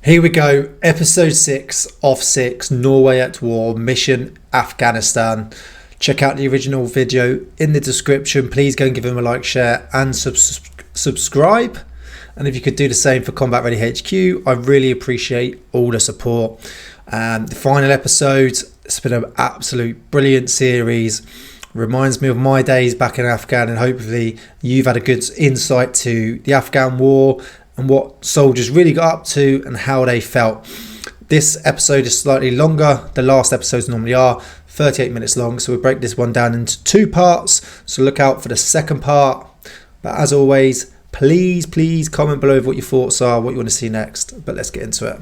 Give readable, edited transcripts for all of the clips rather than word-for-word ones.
Here we go, episode 6 of 6, Norway at War, Mission Afghanistan. Check out the original video in the description. Please go and give him a like, share and subscribe. And if you could do the same for combatreadyhq, I really appreciate all the support. The final episode, it's been an absolute brilliant series. Reminds me of my days back in Afghan, and hopefully you've had a good insight to the Afghan war and what soldiers really got up to and how they felt. This episode is slightly longer. The last episodes normally are 38 minutes long, so we'll break this one down into 2 parts, so look out for the second part. But as always, please comment below what your thoughts are, what you want to see next. But let's get into it.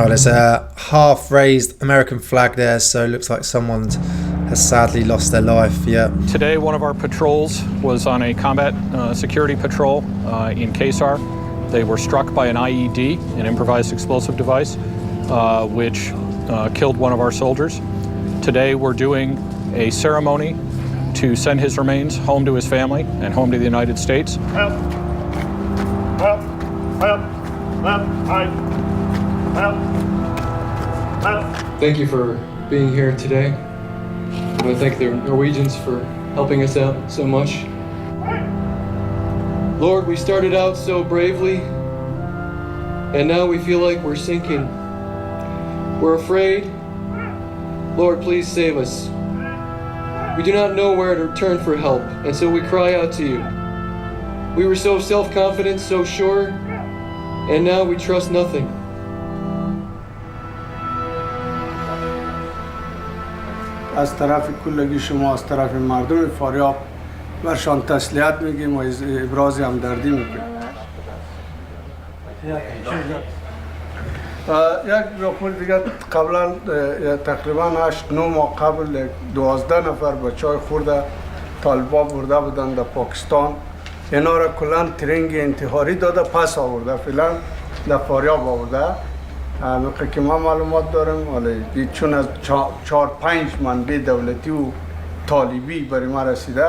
Oh, there's a half-raised American flag there, so it looks like someone has sadly lost their life. Yeah. Today, one of our patrols was on a combat security patrol in Kesar. They were struck by an IED, an improvised explosive device, which killed one of our soldiers. Today, we're doing a ceremony to send his remains home to his family and home to the United States. Help! Help! Help! Help! Help! Help! Help! Thank you for being here today. I want to thank the Norwegians for helping us out so much. Lord, we started out so bravely, and now we feel like we're sinking. We're afraid. Lord, please save us. We do not know where to turn for help, and so we cry out to you. We were so self-confident, so sure, and now we trust nothing. از طرف کلگی شما، از طرف مردم فاریاب برشان تسلیت میگیم و ابراز همدردی میکنیم. یک راپور دیگه قبلا تقریبا 8-9 ماه قبل 12 نفر بچهای خورده طالبان برده بودن در پاکستان. اینا را کلا ترنگ انتحاری داده پس آورده، فعلا در فاریاب آورده. موقع که ما معلومات دارم، ولی چون از 4-5 منبع دولتی و طالبی برای ما رسیده،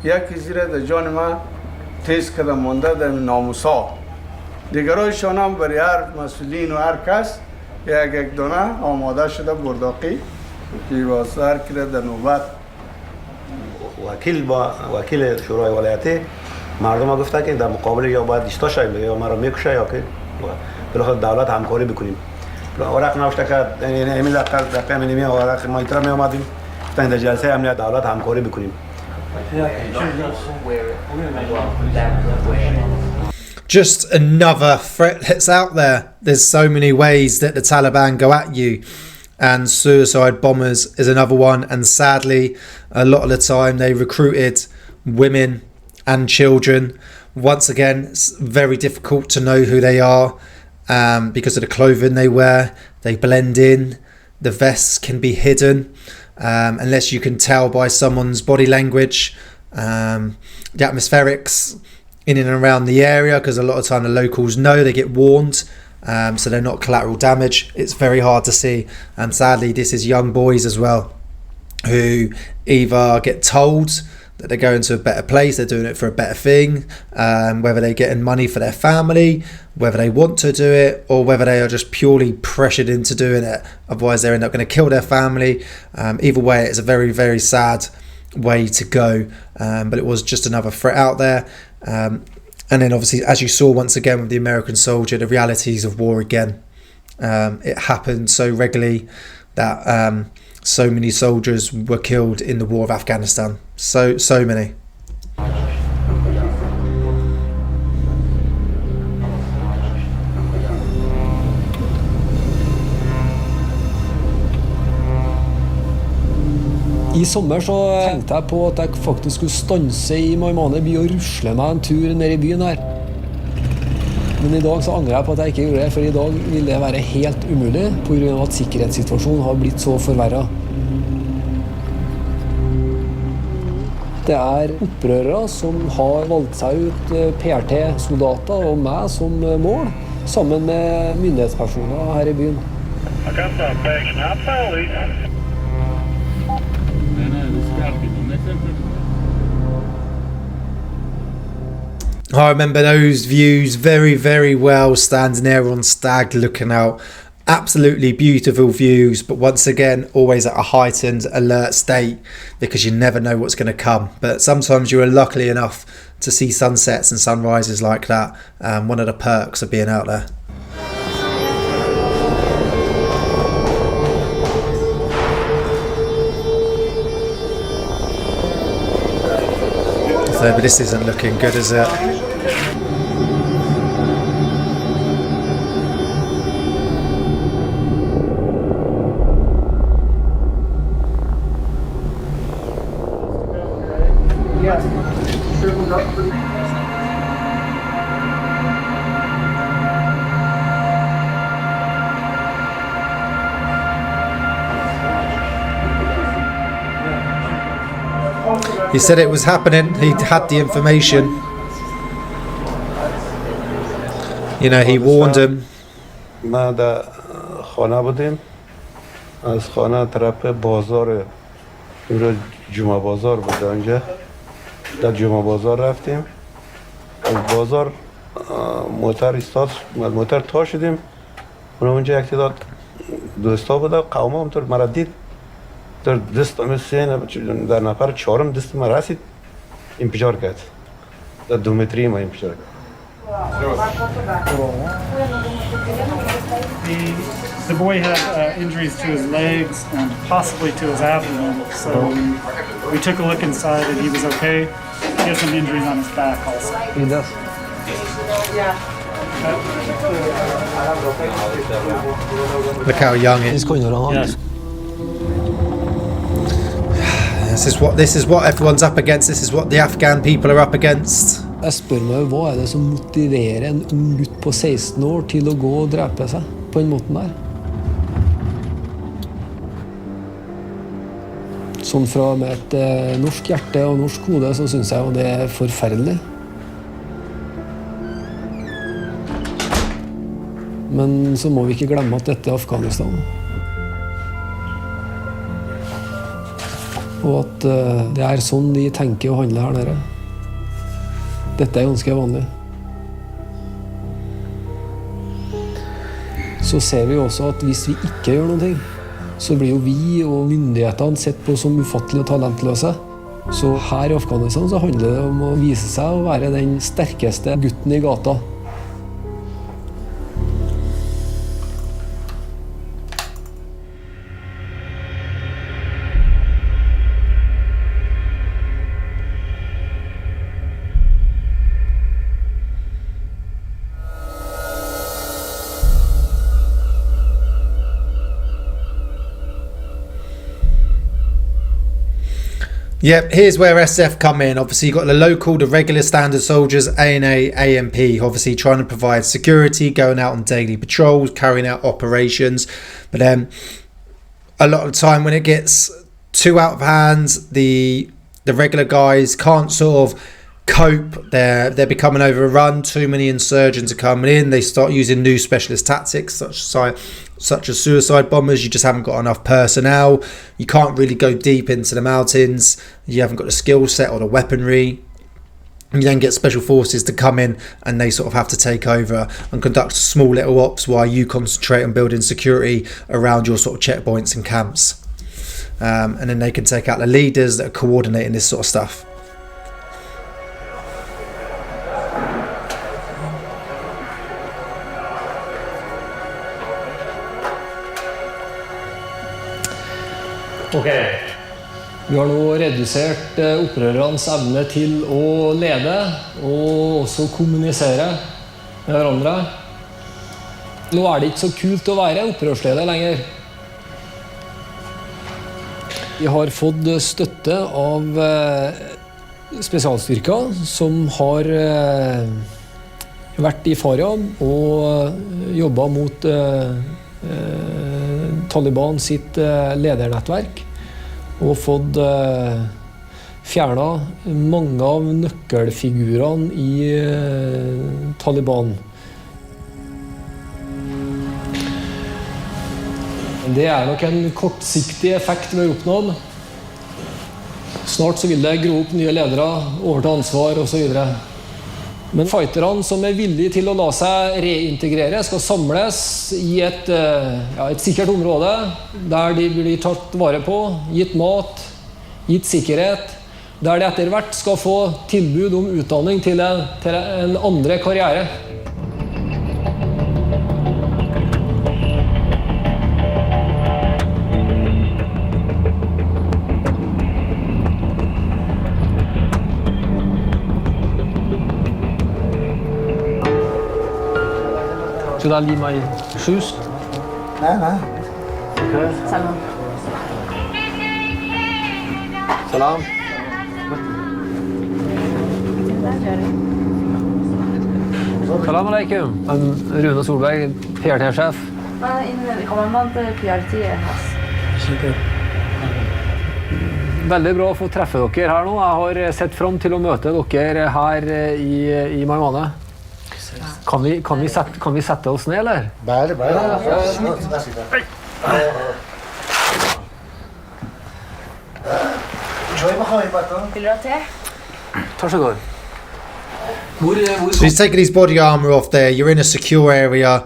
یکی زیر در جان ما تیز کده مانده در ناموسا. دیگرایشان هم برای هر مسئولین و هر کس یک دانه آماده شده برداقی که واسه هر کی در نوبت. وکیل شورای ولایتی مردم ها گفته که در مقابل یا باید دیستا شاییم یا ما رو میکشه یا که بالاخره دولت همکاری بکنیم. ورق نوشته که همین دقیقه منیمی ورق ما ایترا می آمدیم گفتن در جلسه امنیت دولت همکاری بکنیم. Just another threat that's out there. There's so many ways that the Taliban go at you, and suicide bombers is another one. And sadly, a lot of the time they recruited women and children. Once again, it's very difficult to know who they are because of the clothing they wear. They blend in. The vests can be hidden unless you can tell by someone's body language. The atmospherics in and around the area, because a lot of time the locals know, they get warned, so they're not collateral damage. It's very hard to see, and sadly this is young boys as well who either get told that they're going to a better place, they're doing it for a better thing, whether they're getting money for their family, whether they want to do it, or whether they are just purely pressured into doing it, otherwise they end up going to kill their family. Either way, it's a very sad way to go, but it was just another threat out there. And then obviously, as you saw once again with the American soldier, the realities of war again. It happened so regularly that so many soldiers were killed in the war of Afghanistan. So many. I sommer så tenkte jeg på at jeg faktisk skulle stanse I Maimane by og rusle meg en tur ned I byen her. Men I dag så angrer jeg på at jeg ikke gjorde det, for I dag vil det være helt umulig på grunn av at sikkerhetssituasjonen har blitt så forverret. Det opprørere som har valgt seg ut PRT-soldater og meg som mål, sammen med myndighetspersoner her I byen. Jag kan ta en vägsnabb färdig. I remember those views very well, standing there on Stag looking out. Absolutely beautiful views, but once again always at a heightened alert state because you never know what's going to come. But sometimes you are lucky enough to see sunsets and sunrises like that. One of the perks of being out there. So, but this isn't looking good, is it? He said it was happening. He had the information. You know, he warned him. ما در خانه بودیم از خانه طرف بازار اینجا جمعه بازار بود اونجا در جمعه بازار رفتیم از بازار موتر استاد موتر تا شدیم اونجا یک تعداد دوستا بود قوم همطور مرا دید در دست در نفر چهارم دست ما رسید انفجار کرد در 2 متری ما انفجار کرد. The boy had injuries to his legs and possibly to his abdomen, so we took a look inside and he was okay. He has some injuries on his back also. He does. Look how young he is. Yes. This is what everyone's up against. This is what the Afghan people are up against. Jeg spør meg, hva er det som motiverer en ung gutt på 16 år til å gå og drepe seg på en måte der? Sånn fra med et norsk hjerte og norsk hode så synes jeg jo det er forferdelig. Men så må vi ikke glemme at dette er Afghanistan. Og at det er sånn de tenker og handler her nede. Dette er ganske vanlig. Så ser vi også at hvis vi ikke gjør noe, så blir jo vi og myndighetene sett på som ufattelig talentløse. Så her i Afghanistan så handler det om å vise seg å være den sterkeste gutten i gata. Yep, here's where SF come in. Obviously, you've got the local, the regular standard soldiers, ANA, AMP, obviously trying to provide security, going out on daily patrols, carrying out operations. But a lot of the time when it gets too out of hand, the regular guys can't sort of cope. They're becoming overrun. Too many insurgents are coming in. They start using new specialist tactics such as suicide bombers. You just haven't got enough personnel. You can't really go deep into the mountains. You haven't got the skill set or the weaponry. You then get special forces to come in and they sort of have to take over and conduct small little ops while you concentrate on building security around your sort of checkpoints and camps. And then they can take out the leaders that are coordinating this sort of stuff. Okay. Vi har nå redusert opprørernes evne til å lede og også kommunisere med hverandre. Nå er det ikke så kult å være opprørsleder lenger. Vi har fått støtte av spesialstyrker som har vært i Faryab og jobbet mot Taliban sitt ledernettverk og fått fjernet mange av nøkkelfigurene i Taliban. Det nok en kortsiktig effekt vi har oppnådd. Snart så vil det gro opp nye ledere, overta ansvar og så videre. Men fighterne som villige til å la seg reintegrere skal samles i et sikkert område der de blir tatt vare på, gitt mat, gitt sikkerhet, der de etter hvert skal få tilbud om utdanning til en andre karriere. Should I leave my shoes? Nej. Salam. Salam. Salam alaikum. Rune Solberg, PRT-sjef. Kommandant PRT hans. Veldig bra å få treffe dere her nå. Jeg har sett fram til å møte dere her i Maimane. Kan vi sette oss ned, eller? Bare. Vil du ha te? Takk så godt. So he's taking his body armor off there. You're in a secure area,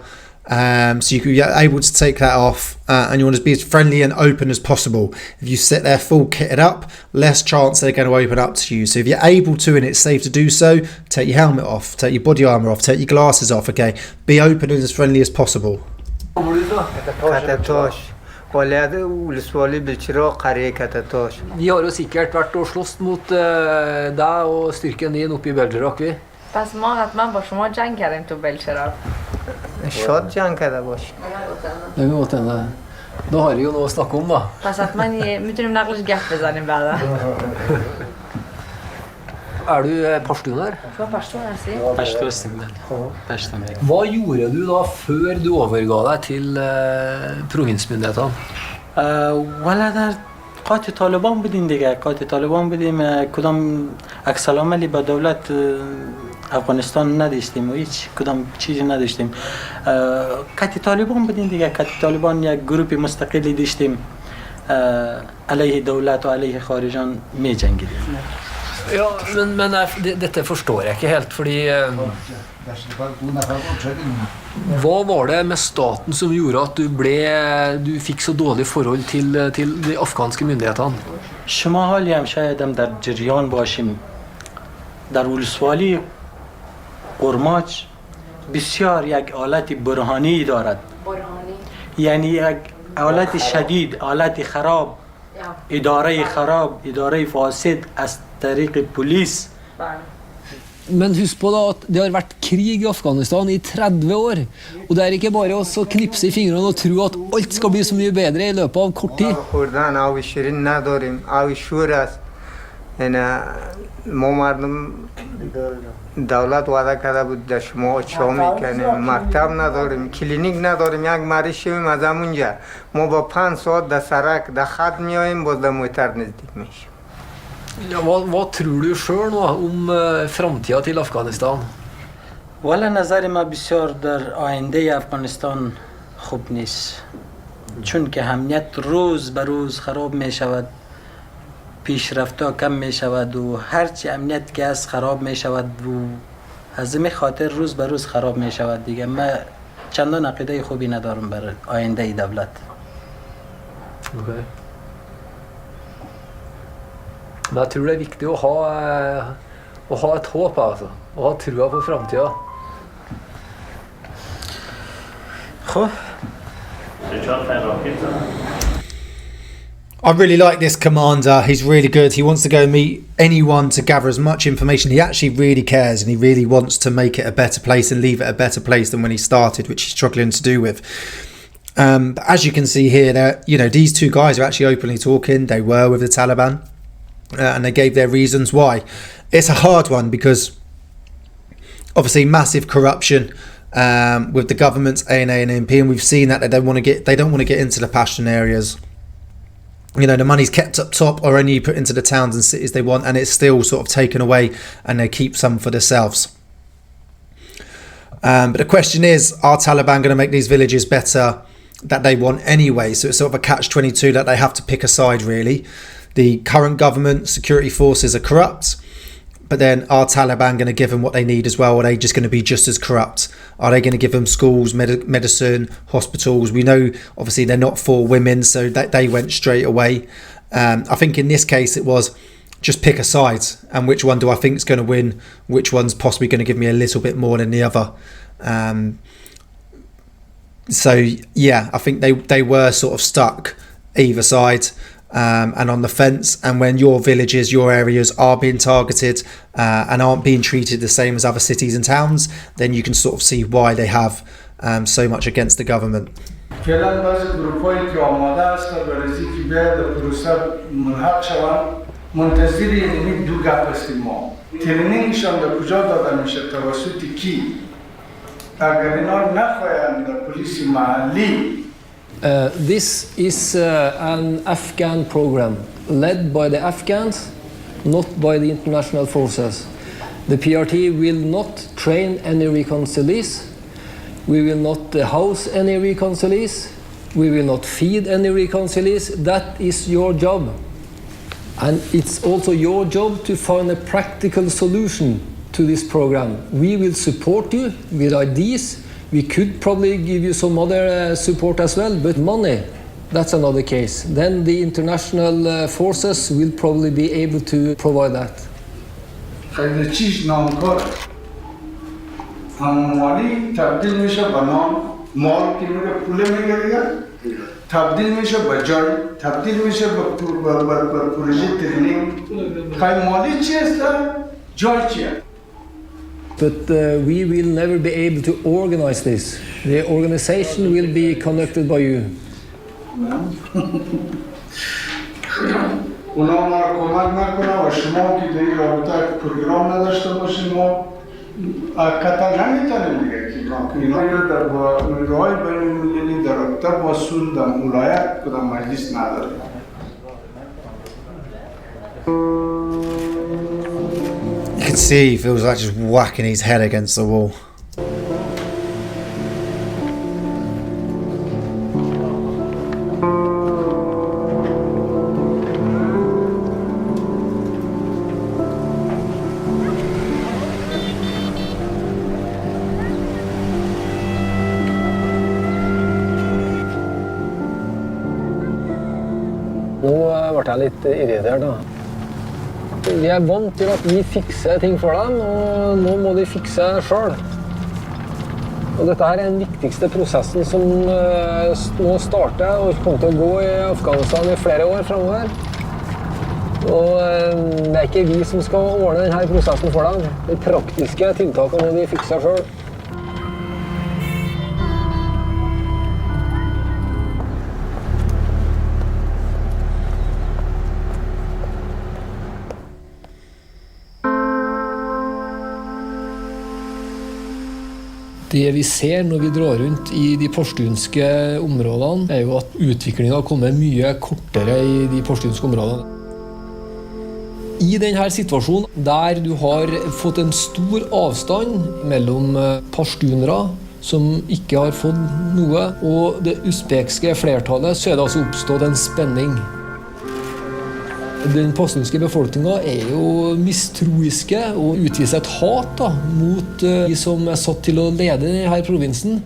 so you're able to take that off, and you want to be as friendly and open as possible. If you sit there full kitted up, less chance they're going to open up to you. So if you're able to and it's safe to do so, take your helmet off, take your body armor off, take your glasses off, okay? Be open and as friendly as possible. Vi har jo sikkert vært og slåss mot deg og styrken din oppe i Belgerak, vi. پس ما حتما با شما جنگ کردیم تو بلچراغ. شاد جنگ کرده باش. Det kan godt hende. Da har vi jo noe å snakke om, da. پس حتما میتونیم نقلش گپ بزنیم بعدا. Du pashtun her? شما پشتون هستی؟ پشتو هستیم پشتون. Hva gjorde du da før du overga deg til provinsmyndighetene? ولی در قات طالبان بودیم دیگه، قات طالبان بودیم، کدام عکس العملی با دولت افغانستان نداشتیم و هیچ کدام چیزی نداشتیم. قات طالبان بودیم دیگه، قات طالبان یک گروه مستقلی داشتیم علیه دولت و علیه خارجان می جنگیدیم. Ja, men dette forstår jeg ikke helt, fordi hva var det med staten som gjorde at du fikk så dårlig forhold til de afghanske myndighetene? شما حالی هم شاید هم در جریان باشیم در ولسوالی قرماج بسیار یک آلت برهانی دارد، یعنی یک آلت شدید، آلت خراب، اداره خراب، اداره فاسد از طریق پلیس. Men husk på da at det har vært krig i Afghanistan i 30 år, og det ikke bare å knipse i fingrene og tro at alt skal bli så mye bedre i løpet av kort tid. خوردن آب شیرین نداریم، آب شور است. ما مردم دولت وعده کرده بود در شما چا میکنیم، مکتب نداریم، کلینیک نداریم، یک مریض شویم از همونجا ما با 5 ساعت در سرک در خط میاییم باز در موتر نزدیک میشیم. Ja, hva tror du selv nå om framtida til Afghanistan? والا نظر ما بسیار در آینده افغانستان خوب نیست، چون که امنیت روز به روز خراب می شود، پیشرفت‌ها کم می شود و هرچی امنیت که از خراب می شود و از این خاطر روز به روز خراب می شود دیگه. ما چندان عقیده خوبی ندارم بر آینده دولت. Okay. Men jeg tror det viktig å ha et håp, altså. Å ha trua på framtida. I really like this commander. He's really good. He wants to go meet anyone to gather as much information. He actually really cares, and he really wants to make it a better place and leave it a better place than when he started, which he's struggling to do with. But as you can see here, these two guys are actually openly talking. They were with the Taliban. And they gave their reasons why. It's a hard one because obviously massive corruption with the government's ANA and MP, and we've seen that they don't want to get into the Pashtun areas. The money's kept up top or only put into the towns and cities they want, and it's still sort of taken away, and they keep some for themselves. But the question is, are Taliban going to make these villages better that they want anyway. So it's sort of a catch-22 that they have to pick a side, really. The current government security forces are corrupt, but then are Taliban going to give them what they need as well? Or are they just going to be just as corrupt? Are they going to give them schools, medicine, hospitals? We know, obviously, they're not for women, so that they went straight away. I think in this case, it was just pick a side, and which one do I think is going to win? Which one's possibly going to give me a little bit more than the other? So, yeah, I think they were sort of stuck either side. And on the fence, and when your villages, your areas are being targeted and aren't being treated the same as other cities and towns, then you can sort of see why they have so much against the government. This is an Afghan program led by the Afghans, not by the international forces. The PRT will not train any reconcilies. We will not house any reconcilies. We will not feed any reconcilies. That is your job. And it's also your job to find a practical solution to this program. We will support you with ideas. We could probably give you some other support as well, but money, that's another case. Then the international forces will probably be able to provide that. But we will never be able to organize this. The organization will be conducted by you. You can see he feels like just whacking his head against the wall. Nå ble jeg litt irritert da. Vi er vant til at vi fikser ting for dem, og nå må de fikse selv. Og dette her er den viktigste prosessen som nå starter og kommer til å gå i Afghanistan i flere år fremover. Og det er ikke vi som skal ordne denne prosessen for dem. De praktiske tiltakene må de fikse selv. Det vi ser når vi drar rundt i de pashtunske områdene, er jo at utviklingen har kommet mye kortere i de pashtunske områdene. I denne situasjonen, der du har fått en stor avstand mellom pashtunere, som ikke har fått noe, og det usbekske flertallet, så er det altså oppstått en spenning. Den pashtunske befolkningen er jo mistroiske og utviser et hat mot de som er satt til å lede denne provinsen.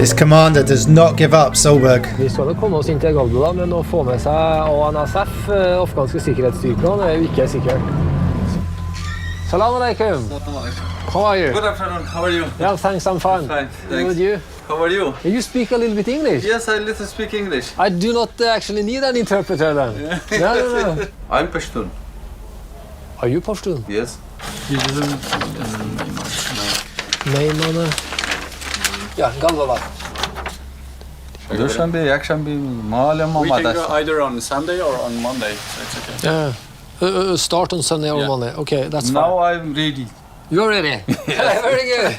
This commander does not give up, Solberg. Vi skal nok komme oss inn til Gabdo, men å få med seg ANSF, afghanske sikkerhetsstyrkene, er jo ikke sikkert. Salam alaikum. How are you? Good afternoon. How are you? Yeah, thanks, I'm fine. Fine, thanks. With you? How are you? You speak a little bit English? Yes, I little speak English. I do not actually need an interpreter then. No. I'm Pashtun. Are you Pashtun? Yes. Neymanı. Ya, Galvala. Dushanbe, Yakshanbe, Malama. We can go either on Sunday or on Monday, so it's okay. Yeah. Start on Sunday or Monday. Okay, that's fine. Now I'm ready. You're ready. Very good.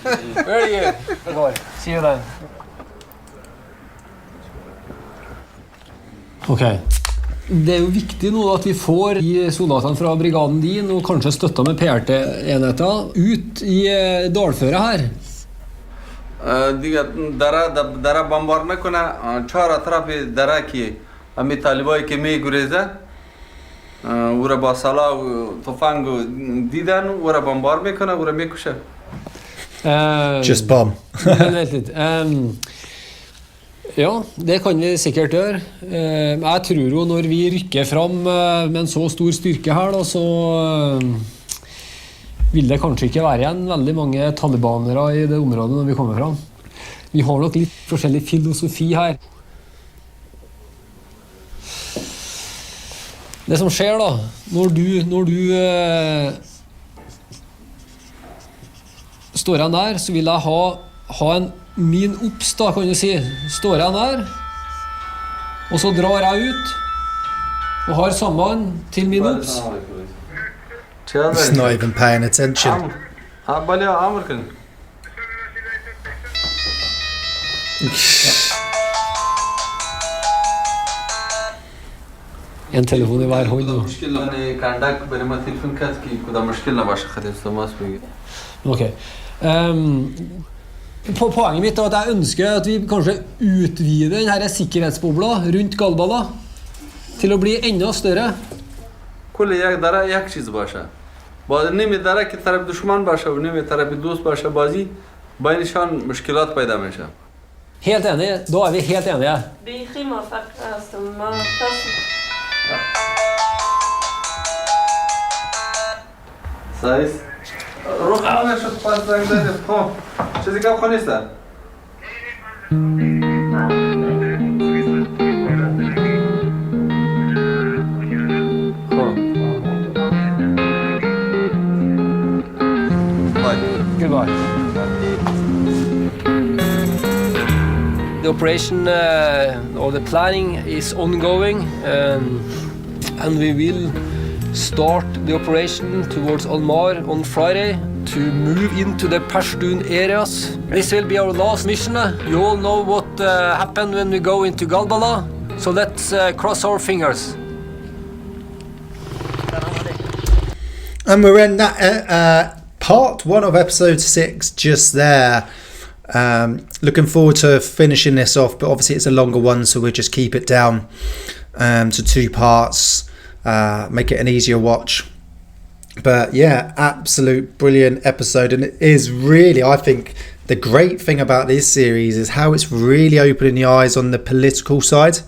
Very good. Okay. See you then. Ok. Det er jo viktig nå at vi får de soldatene fra brigaden din og kanskje støtta med PRT-enheter ut i dalføret her. دیگه دره بمبار نکنه 4 اطراف دره که همین طالبایی که میگریزه او را با سلاح و تفنگ دیدن او را بمبار میکنه او را میکشه. Just bomb. Ja, det kan vi sikkert gjøre. Jeg tror jo når vi rykker fram med en så stor styrke her, da, så vil det kanskje ikke være igjen veldig mange talibanere i det området når vi kommer fram. Vi har nok litt forskjellig filosofi her. Det som skjer da, når du står igjen der, så vil jeg ha en min opps da, kan du si. Står jeg der, og så drar jeg ut, og har sammen til min opps. It's not even paying attention. En telefon i hver hånd. Ok. Poenget mitt er at jeg ønsker at vi kanskje utvider denne sikkerhetsbobla rundt Galbala til å bli enda større. کل یک دره یک چیز باشه. با نیمه دره که طرف دشمن باشه و نیمه طرف دوست باشه بازی بینشان مشکلات پیدا میشه. Helt enig, da er vi helt enige. سایس روح خانه شد پاس زنگ زده خب چیزی که خونه است Goodbye. The operation or the planning is ongoing, and we will start the operation towards Almar on Friday to move into the Pashtun areas. This will be our last mission. You all know what happened when we go into Galbala, so let's cross our fingers. And we're in that part 1 of episode 6 just there. Looking forward to finishing this off, but obviously it's a longer one, so we'll just keep it down to 2 parts, make it an easier watch. But yeah, absolute brilliant episode, and it is really, I think, the great thing about this series is how it's really opening the eyes on the political side.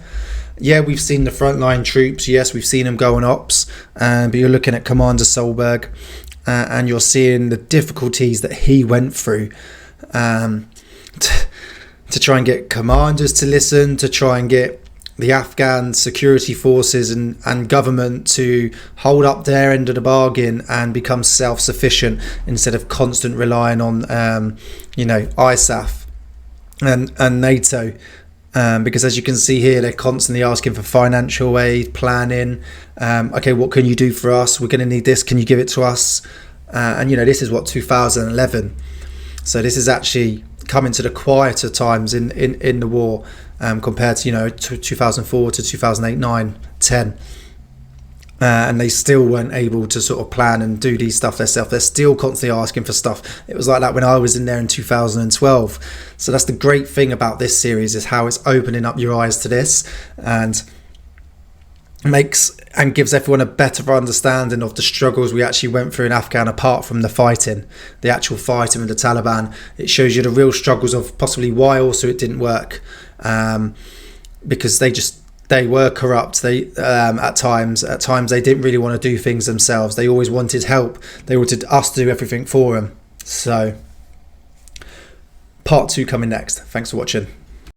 Yeah, we've seen the frontline troops, yes, we've seen them go on ops, but you're looking at Commander Solberg, and you're seeing the difficulties that he went through to try and get commanders to listen, to try and get the Afghan security forces and government to hold up their end of the bargain and become self-sufficient instead of constant relying on ISAF and NATO. Because as you can see here, they're constantly asking for financial aid, planning. Okay, what can you do for us? We're going to need this. Can you give it to us? And this is what, 2011. So this is actually coming to the quieter times in the war, compared to 2004 to 2008, 9, 10. And they still weren't able to sort of plan and do these stuff themselves. They're still constantly asking for stuff. It was like that when I was in there in 2012. So that's the great thing about this series, is how it's opening up your eyes to this and makes and gives everyone a better understanding of the struggles we actually went through in Afghan, apart from the fighting, the actual fighting with the Taliban. It shows you the real struggles of possibly why also it didn't work, because they were corrupt. They at times they didn't really want to do things themselves. They always wanted help. They wanted us to do everything for them. So part 2 coming next. Thanks for watching.